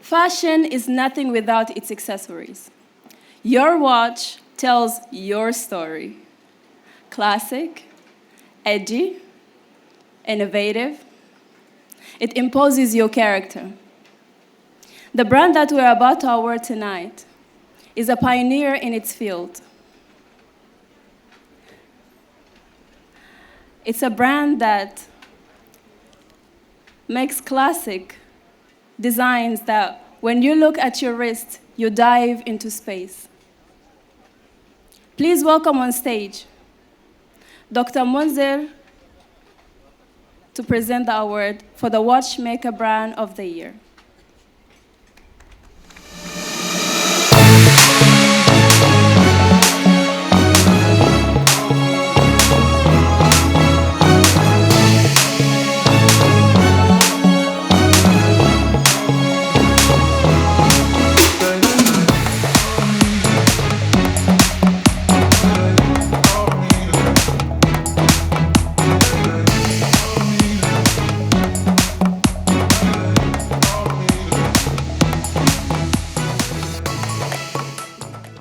Fashion is nothing without its accessories. Your watch tells your story. Classic, edgy, innovative. It imposes your character. The brand that we're about to award tonight is a pioneer in its field. It's a brand that makes classic designs that when you look at your wrist, you dive into space. Please welcome on stage Dr. Munzir to present the award for the Watchmaker Brand of the Year.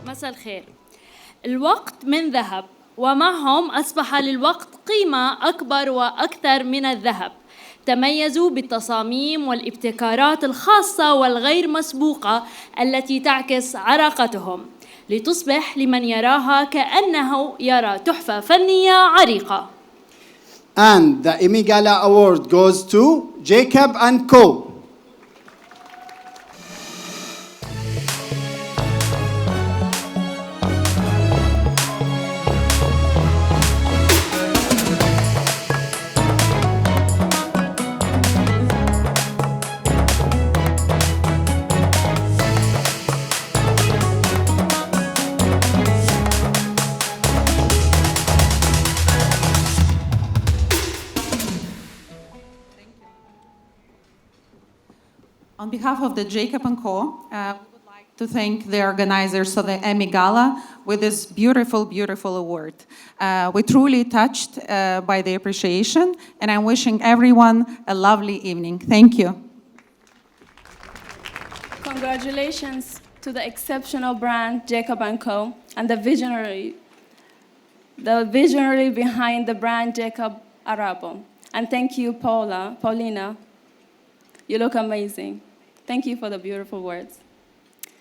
مساء الخير. الوقت من ذهب، ومعهم أصبح للوقت قيمة أكبر وأكثر من الذهب. تميزوا بالتصاميم والابتكارات الخاصة والغير مسبوقة التي تعكس عراقتهم، لتصبح لمن يراها كأنه يرى تحفة فنية عريقة. And the EMIGALA award goes to Jacob & Co. On behalf of the Jacob & Co., we would like to thank the organizers of the EMIGALA with this beautiful, beautiful award. We're truly touched by the appreciation, and I'm wishing everyone a lovely evening. Thank you. Congratulations to the exceptional brand Jacob & Co. and the visionary behind the brand Jacob Arabo. And thank you, Paulina. You look amazing. Thank you for the beautiful words.